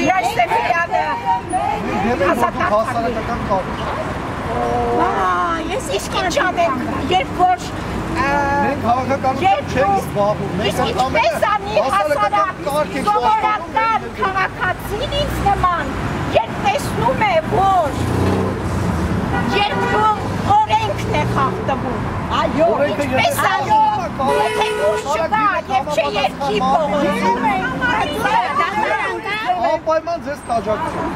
Շիրայր Սեֆիրյանը ես իսկ ինչ անեմ, երբ որ մենք հավաքականությամբ չենք զբաղվում, մենք ինչպես անի հասարակ սովորական քաղաքացին ինձ նման, երբ տեսնում է, որ երկրում օրենքն է խախտվում, ինչպես անի, եթե ուժ չկա և չէ երկի փողոցում անպայման ձեզ կաջակցում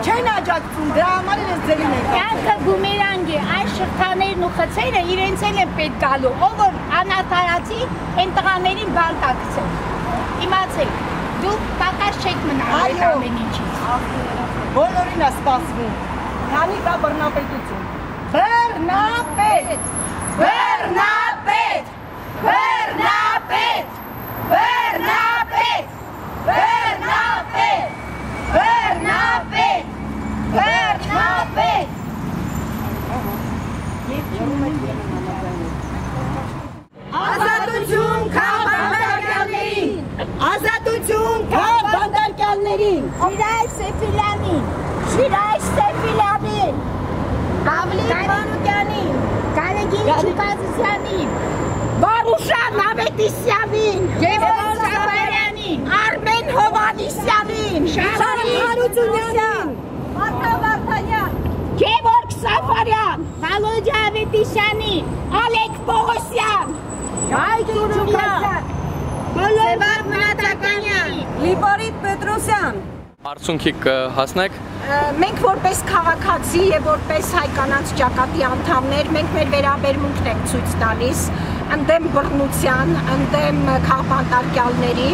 չեն աջակցում, դրա համար էլ ես ձերին եկա։ Կյանքը բումերանգ է, այս շղթաներն ու խցերը իրենց էլ են պետք գալու, ով որ անարդարացի, այն տղաներին բան տակցել։ Իմացեք, դուք պակաս չեք մնալ այդ ամեն ինչից։ Բոլորին է սպասվում։ Քանի կա բռնապետություն։ Բռնապետ! Բռնապետ! Բռնապետ! Բռնապետ! Բռնապետ! Բռնապետ! Բռնապետ! Ազատություն քաղաքացիներին! Ազատություն քաղաքացիներին! Շիրայր Սեֆիլյանին, Շիրայր Սեֆիլյանին, Պավլիկ Մանուկյանին, Գարեգին Չուկազիսյանին, Վարուշան Ավետիսյանին, Գևորգ Սաֆարյանին, Արմեն Հովանիսյանին, Շարժ Հարությունյանին, Մարտա Վարդանյան, Գևորգ Սաֆարյան, Վալոդյա Ավետիսյանին, Ալեք Պողոսյան, Հայկ Ջուրումյան, Սևակ Մնացականյան, Լիպարիտ Պետրոսյան։ Արդյունքի կհասնեք։ Մենք որպես քաղաքացի եւ որպես հայ կանանց ճակատի անդամներ մենք մեր վերաբերմունքն ենք ցույց տալիս ընդդեմ բռնության, ընդդեմ քաղաքապետարյալների։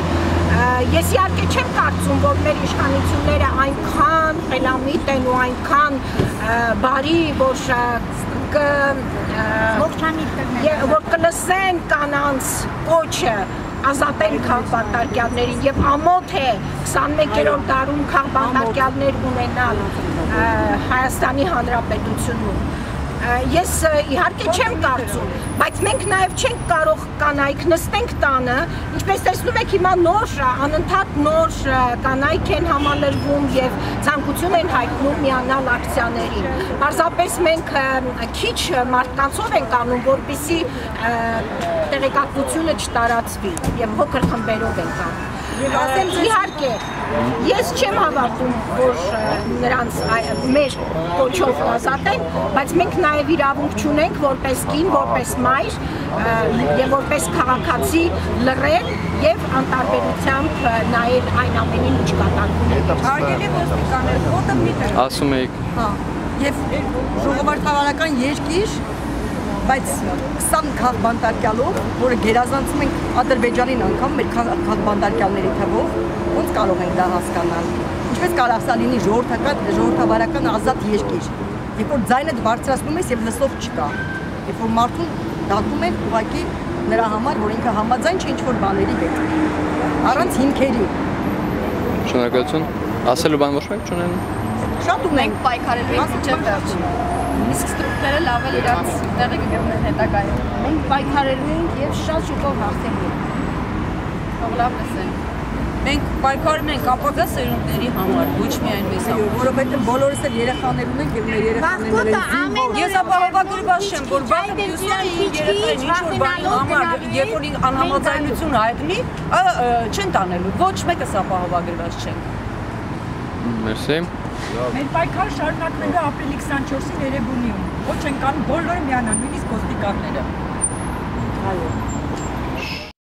Ես իհարկե չեմ կարծում, որ մեր իշխանությունները այնքան խելամիտ են ու այնքան բարի, որ կլսեն կանանց կոչը ազատեն քաղաքապետարյալներին եւ ամոթ է 21-րդ դարում քաղաքապետարյալներ ունենալ Հայաստանի Հանրապետությունում։ Ես իհարկե չեմ կարծում, բայց մենք նաև չենք կարող կանայք նստենք տանը, ինչպես տեսնում եք հիմա նոր, անընդհատ նոր կանայք են համալրվում եւ ցանկություն են հայտնում միանալ ակցիաներին։ Պարզապես մենք քիչ մարդկանցով ենք անում, որպեսզի տեղեկատվությունը չտարածվի եւ փոքր խմբերով ենք անում։ Ասեմ իհարկե, ես չեմ հավատում, որ նրանց մեր կոչով ազատեն, բայց մենք նաև իրավունք չունենք որպես կին, որպես մայր եւ որպես քաղաքացի լռել եւ անտարբերությամբ նայել այն ամենին, ինչ կատարվում է։ Հարգելի ոստիկաններ, ոտը միտը։ Ասում եք։ Հա, եւ ժողովրդավարական երկիր, բայց 20 քաղաքապետարյալով, որը գերազանցում ենք Ադրբեջանին անգամ մեր քաղաքապետարյալների թվով, ոնց կարող ենք դա հասկանալ։ Ինչպես կարող է լինի ժողովրդավարական ազատ երկիր, երբ որ ձայնդ բարձրացնում ես եւ լսող չկա, երբ որ մարդուն դատում են ուղղակի նրա համար, որ ինքը համաձայն չէ ինչ-որ բաների հետ, առանց հիմքերի։ Շնորհակալություն։ Ասելու բան ոչ մեկ չունեն։ Շատ ունենք պայքարելու ենք մինչև վերջին։ Իսկ ստրուկները լավ էլ իրանց տեղը կգտնեն հետագայում։ Մենք պայքարելու ենք եւ շատ շուտով հաղթելու ենք։ Թող լավ լսեն։ Մենք պայքարում ենք ապագա սերունդների համար, ոչ միայն մեզ համար։ Որովհետեւ բոլորս էլ երեխաներ ունենք եւ մեր երեխաները Ես ապահովագրված չեմ, որ բանը մյուսների երեխային ինչ-որ բանի համար, երբ որ անհամաձայնություն հայտնի, չեն տանելու, ոչ մեկս ապահովագրված չենք։ Մերսի։ Մեր պայքար շարունակվելու ապրիլի 24-ին Երևանում, ոչ ենք անում բոլորը միանան, նույնիսկ ոստիկանները։ Այո։